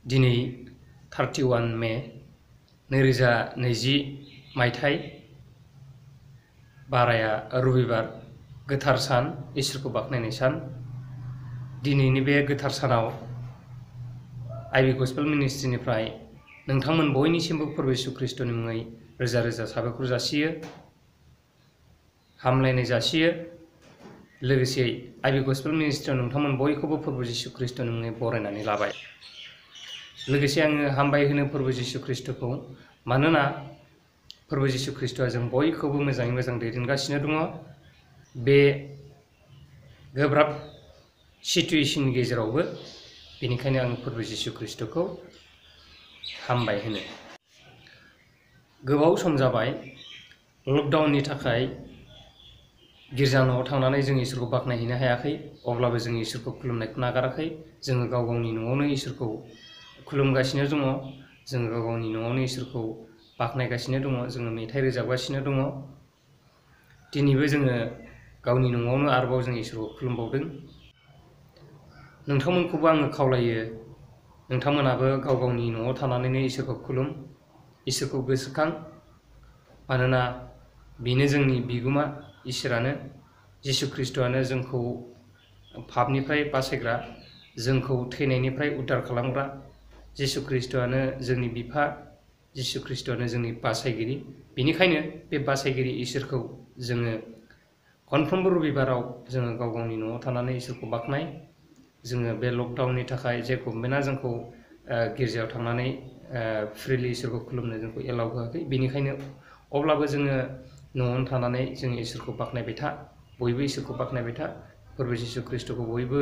दिनै 31 मे 2020 मायथाइ बाराया रबिबार गोथार सान इसोरखौ बाख्नायनाय सान। दिनैनि बे गोथार सानाव I.B.Gospel मिनिस्ट्रिनिफ्राय नोंथांमोन बयनिसिमबो प्रभु यीशु ख्रीष्टनि मुङै रोजा रोजा साबायखर जासियो, हामलायनाय जासियो। लोगोसे I.B.Gospel मिनिस्ट्रियाव नोंथांमोन बयखौबो प्रभु यीशु ख्रीष्टनि मुङै बरायनानै लाबाय। लोगोसे आङो हामबाय होनो प्रभु यीशु ख्रीष्टखौ, मानोना प्रभु यीशु ख्रीष्टआ जों बयखौबो मोजाङै मोजां दैदेनगासिनो दङ। बे गोब्राब सिचुएशननि गेजेरावबो, बेनिखायनो आं प्रभु यीशु ख्रीष्टखौ हामबाय होनो। गोबाव सम जाबाय लकडाउननि थाखाय गिर्जा न'आव थांनानै जों इसोरखौ बाख्नायहैनो हायाखै, अब्लाबो जों इसोरखौ खुलुमनायखौ नागाराखै। जोङो गाव गावनि न'आवनो इसोरखौ खुलुमगासिनो दङ, जोङो गाव गावनि न'आवनो इसोरखौ बाख्नायगासिनो दङ, जोङो मेथाइ रोजाबगासिनो दङ। दिनैबो जोङो गावनि न'आवनो आरोबाव जों इसोरखौ खुलुमबावदों। नोंथांमोनखौबो आङो खावलायो, नोंथांमोनाबो गाव गावनि न'आव थानानैनो इसोरखौ खुलुम, इसोरखौ गोसोखां, मानोना बेनो जोंनि बिगोमा इसोरानो, जिसु ख्रीष्टआनो जोंखौ पापनिफ्राय बासायग्रा, जोंखौ थैनायनिफ्राय उद्धार खालामग्रा। जिसु ख्रीष्टआनो जोंनि बिफा, जिसु ख्रीष्टआनो जोंनि बासायगिरि। बेनिखायनो बे बासायगिरि इसोरखौ जोङो खनफ्रोमबो रबिबाराव जोङो गाव गावनि न'आव थानानै इसोरखौ बाख्नाय। जोङो बे लकडाउननि थाखाय जे गभर्नमेन्टआ जोंखौ गिर्जायाव थांनानै फ्रिलि इसोरखौ खुलुमनो जोंखौ एलाउ होआखै, बेनिखायनो अब्लाबो जोङो न'आवनो थानानै जों इसोरखौ बाख्नायबाय था, बयबो इसोरखौ बाख्नायबाय था, प्रभु यीशु ख्रीष्टखौ बयबो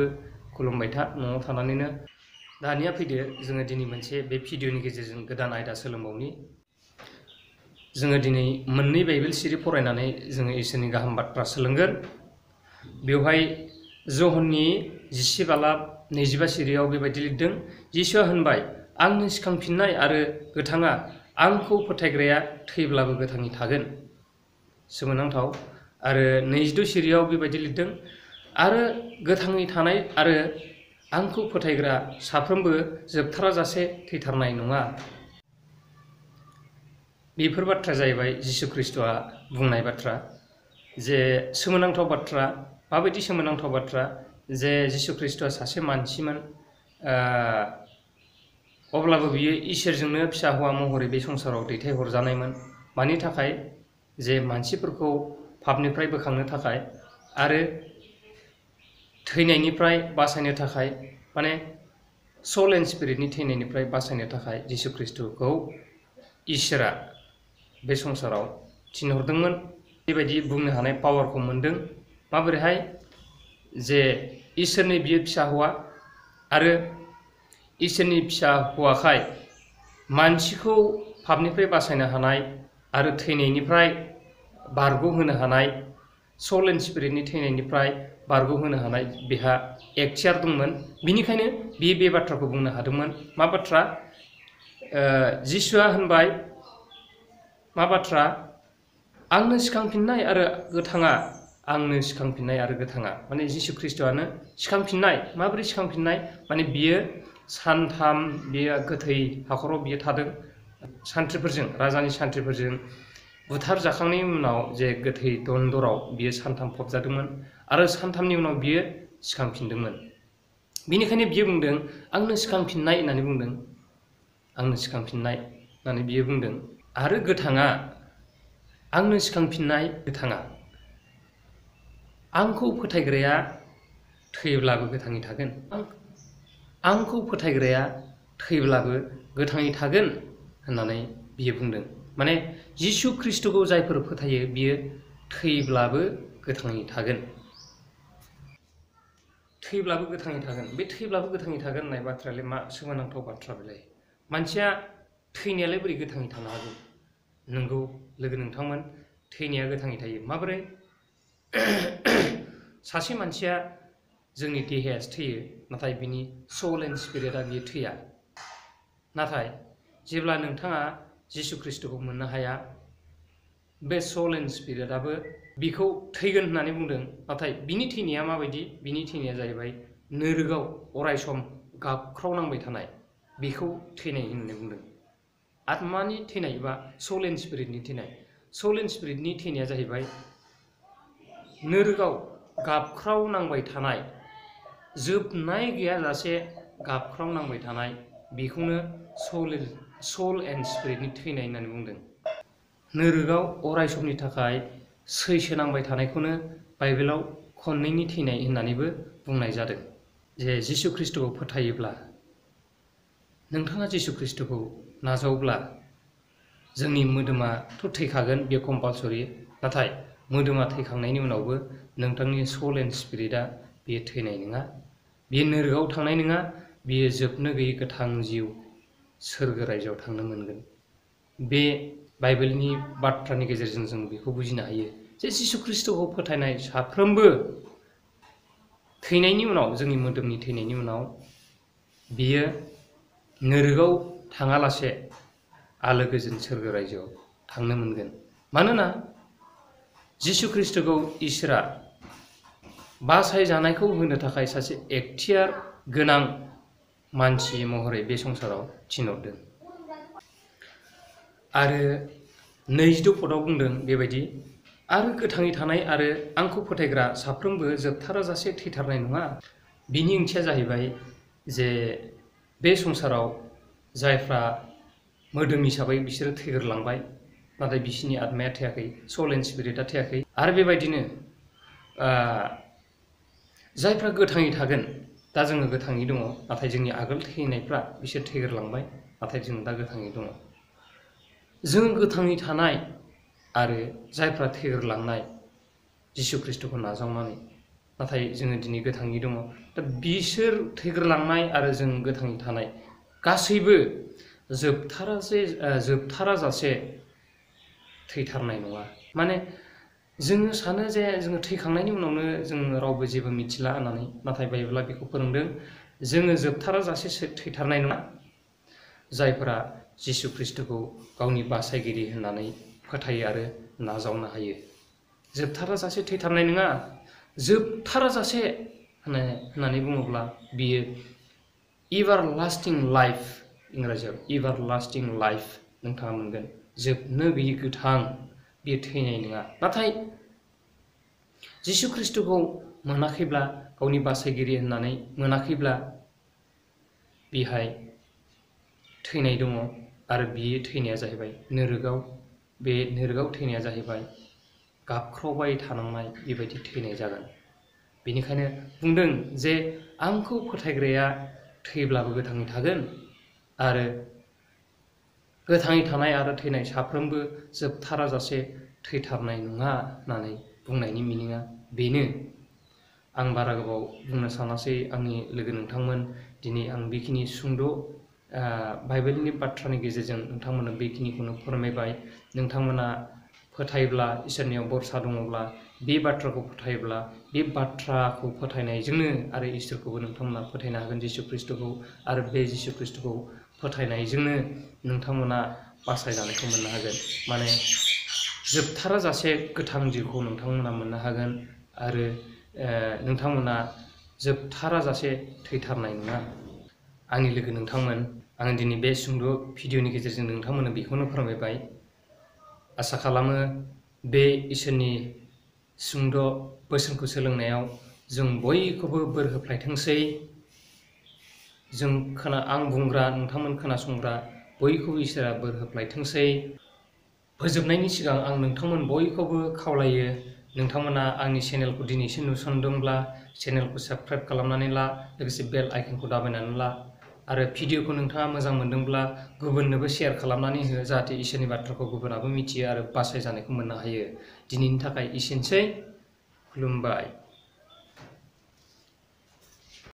खुलुमबाय था न'आव थानानैनो। दानिया फैदो जोङो दिनै मोनसे बे भिडिअनि गेजेरजों गोदान आयदा सोलोंबावनि। जोङो दिनै मोननै बाइबेल सिरि फरायनानै जोङो इसोरनि गाहाम बाथ्रा सोलोंगोन। बेवहाय जहननि 10:22 सिरियाव बेबायदि लिरदों, जिसुआ होनबाय, आंनो सिखांफिननाय आरो गोथाङा, आंखौ फोथायग्राया थैब्लाबो गोथाङै थागोन। सोमोनांथाव। आरो 22 सिरियाव बेबायदि लिरदों, आरो गोथाङै थानाय आरो आंखौ फोथायग्रा साफ्रोमबो जोबथाराजासे थैथारनाय नङा। बेफोर बाथ्राया जाहैबाय जिसु ख्रीष्टआ बुंनाय बाथ्रा। जे सोमोनांथाव बाथ्रा, माबायदि सोमोनांथाव बाथ्रा, जे जिसु ख्रीष्टआ सासे मानसिमोन, अब्लाबो बियो इसोरजोंनो फिसा हौवा महरै बे संसाराव दैथायहरजानायमोन। मानि थाखाय? जे मानसिफोरखौ पापनिफ्राय बोखांनो थाखाय आरो थैनायनिफ्राय बासायनो थाखाय, माने सोल एन्ड स्पिरिटनि थैनायनिफ्राय बासायनो थाखाय जिसु ख्रीष्टखौ इसोरा बे संसाराव थिनहरदोंमोन। बेबायदि बुंनो हानाय पावारखौ मोनदों। माबोरैहाय? जे इसोरनि बियो फिसा हौवा, आरो इसोरनि फिसा हौवाखाय मानसिखौ पापनिफ्राय बासायनो हानाय आरो थैनायनिफ्राय बारग'होनो हानाय, सोल एन्ड स्पिरिटनि थैनायनिफ्राय बारग'होनो हानाय बेहा एक्टियार दंमोन। बिनिखायनो बियो बे बाथ्राखौ बुंनो हादोंमोन। मा बाथ्रा? जिसुआ होनबाय मा बाथ्रा? आंनो सिखांफिननाय आरो गोथाङा, आंनो सिखांफिननाय आरो गोथाङा, माने जिसु ख्रीष्टआनो सिखांफिननाय। माबोरै सिखांफिननाय? माने बियो सानथाम बियो गोथै हाखराव बियो थादों, सान्थ्रिफोरजों, राजानि सान्थ्रिफोरजों बुथार जाखांनायनि उनाव जे गोथै दन्दराव बियो सानथाम फबजादोंमोन, आरो सानथामनि उनाव बियो सिखांफिनदोंमोन। बेनिखायनो बियो बुंदों, आंनो सिखांफिननाय होननानै बुंदों, आंनो सिखांफिननाय होननानै बियो बुंदों। आरो गोथाङा, आंनो सिखांफिननाय गोथाङा, आंखौ फोथायग्राया थैब्लाबो गोथाङै थागोन। आंखौ फोथायग्राया थैब्लाबो गोथाङै थागोन होननानै बियो बुंदों। माने जिसु ख्रीष्टखौ जायफोर फोथायो बियो थैब्लाबो गोथाङै थागोन। थैब्लाबो गोथाङै थागोन। बे थैब्लाबो गोथाङै थागोन होननाय बाथ्रायालाय मा सोमोनांथाव बाथ्रा बेलाय? मानसिया थैनायालाय बोरै गोथाङै थानो हागौ? नंगौ लोगो नोंथांमोन, थैनाया गोथाङै थायो। माबोरै? सासे मानसिया, जोंनि देहायासो थैयो, नाथाय बिनि सोल एन्ड स्पिरिटआ बियो थैया। नाथाय जेब्ला नोंथाङा जिसु ख्रीष्टखौ मोननो हाया, बे सोल एन्ड स्पिरिटआबो बिखौ थैगोन होननानै बुंदों। नाथाय बिनि थैनाया माबायदि? बिनि थैनाया जाहैबाय नोरोगाव अराय सम गाबख्रावनांबाय थानाय। बेखौ थैनाय होननानै बुंदों। आत्मानि थैनाय एबा सोल एन्ड स्पिरिटनि थैनाय। सोल एन्ड स्पिरिटनि थैनाया जाहैबाय नोरगाव गाबख्रावनांबाय थानाय, जोबनाय गैयाजासे गाबख्रावनांबाय थानाय, बेखौनो सोल एन्ड स्पिरिटनि थैनाय होननानै बुंदों। नोरगाव अराय समनि थाखाय सैसोनांबाय थानायखौनो बाइबेलाव खननैनि थैनाय होननानैबो बुंनाय जादों। जे जिसु ख्रिस्ट'खौ फोथायोब्ला, नोंथाङा जिसु ख्रिस्ट'खौ नाजावोब्ला जोंनि मोदोमाथ' थैखागोन, बे कम्पालसरि। नाथाय मोदोमा थैखांनायनि उनावबो नोंथांनि सोल एन्ड स्पिरिटआ बेयो थैनाय नङा, बेयो नोरगाव थांनाय नङा, बेयो जोबनो गैयै गोथां जिउ सोरगो रायजोआव थांनो मोनगोन। बे बाइबेलनि बाथ्रानि गेजेरजों जों बेखौ बुजिनो हायो जे जिसु ख्रिस्ट'खौ फोथायनाय साफ्रोमबो थैनायनि उनाव, जोंनि मोदोमनि थैनायनि उनाव बियो नोरगाव थाङालासे आलो गोजोन सोरगो रायजोआव थांनो मोनगोन। मानोना जिसु ख्रिस्ट'खौ इसोरा बासायजानायखौ होनो थाखाय सासे एखथियार गोनां मानसि महरै बे संसाराव थिनहरदों। आरो 22 पदआव बुंदों बेबायदि, आरो गोथाङै थानाय आरो आंखौ फोथायग्रा साफ्रोमबो जोबथाराजासे थैथारनाय नङा। बिनि ओंथिया जाहैबाय जे बे संसाराव जायफ्रा मोदोम हिसाबै बिसोरो थैग्रोलांबाय, नाथाय बिसोरनि आत्माया थैयाखै, सोल एन्ड स्पिरिटआ थैयाखै। आरो बेबायदिनो जायफ्रा गोथाङै थागोन, दा जोङो गोथाङै दङ, नाथाय जोंनि आगोल थैनायफ्रा बिसोर थैग्रोलांबाय, नाथाय जों दा गोथाङै दङ। जों गोथाङै थानाय आरो जायफ्रा थैग्रोलांनाय जिसु ख्रिस्ट'खौ नाजावनानै, नाथाय जोङो दिनै गोथाङै दङ, दा बिसोर थैग्रोलांनाय आरो जों गोथाङै थानाय गासैबो जोबथाराजासे थैथारनाय नङा। माने जोङो सानो जे जोङो थैखांनायनि उनावनो जोङो रावबो जेबो मिथिला होननानै, नाथाय बाइबेला बेखौ फोरोंदों जोङो जोबथाराजासे थैथारनाय नङा। जायफोरा जिसु ख्रिस्ट'खौ गावनि बासायगिरि होननानै फोथायो आरो नाजावनो हायो, जोबथाराजासे थैथारनाय नङा। जोबथाराजासे होननानै बुङोब्ला बियो एभारलास्टिं लाइफ, इंराजियाव एभारलास्टिं लाइफ नोंथाङा मोनगोन, जोबनो गैयै गोथां, बेयो थैनाय नङा। नाथाय जिसु ख्रिस्ट'खौ मोनाखैब्ला, गावनि बासायगिरि होननानै मोनाखैब्ला, बेहाय थैनाय दङ। आरो बियो थैनाया जाहैबाय नोरगाव। बे नोरगाव थैनाया जाहैबाय गाबख्रावबाय थानांनाय, बेबायदि थैनाय जागोन। बेनिखायनो बुंदों जे आंखौ फोथायग्राया थैब्लाबो गोथाङै थागोन, आरो गोथाङै थानाय आरो थैनाय साफ्रोमबो जोबथाराजासे थैथारनाय नङा होननानै बुंनायनि मिनिङा बेनो। आं बारा गोबाव बुंनो सानासै आंनि लोगो नोंथांमोन, दिनै आं बेखिनि सुंद' बाइबेलनि बाथ्रानि गेजेरजों नोंथांमोननो बेखिनिखौनो फोरमायबाय। नोंथांमोना फोथायब्ला, इसोरनियाव भरसा दङब्ला, बे बाथ्राखौ फोथायोब्ला, बे बाथ्राखौ फोथायनायजोंनो आरो इसोरखौबो नोंथांमोना फोथायनो हागोन, जिसु ख्रिस्ट'खौ। आरो बे जिसु ख्रिस्ट'खौ फोथायनायजोंनो नोंथांमोना बासायजानायखौ मोननो हागोन। माने जोबथाराजासे गोथां जिउखौ नोंथांमोना मोननो हागोन, आरो नोंथांमोना जोबथाराजासे थैथारनाय नङा। आंनि लोगो नोंथांमोन, आं दिनै बे सुंद' भिडिअनि गेजेरजों नोंथांमोननो बेखौनो फोरमायबाय। आसा खालामो बे इसोरनि सुंद' बोसोनखौ सोलोंनायाव जों बयखौबो बोर होफ्लायथोंसै। आं बुंग्रा, नोंथांमोन खोनासंग्रा बयखौबो इसोरा बोर होफ्लायथोंसै। फोजोबनायनि सिगां आं नोंथांमोन बयखौबो खावलायो, नोंथांमोना आंनि चेनेलखौ दिनैसो नुसनदोंब्ला चेनेलखौ साबस्क्राइब खालामनानै ला, लोगोसे बेल आइकनखौ दाबायनानै ला। आरो भिडिअखौ नोंथाङा मोजां मोनदोंब्ला गुबुननोबो शेयार खालामनानै हो, जाहाथे इसोरनि बाथ्राखौ गुबुनाबो मिथियो आरो बासायजानायखौ मोननो हायो। दिनैनि थाखाय एसेनोसै, खुलुमबाय।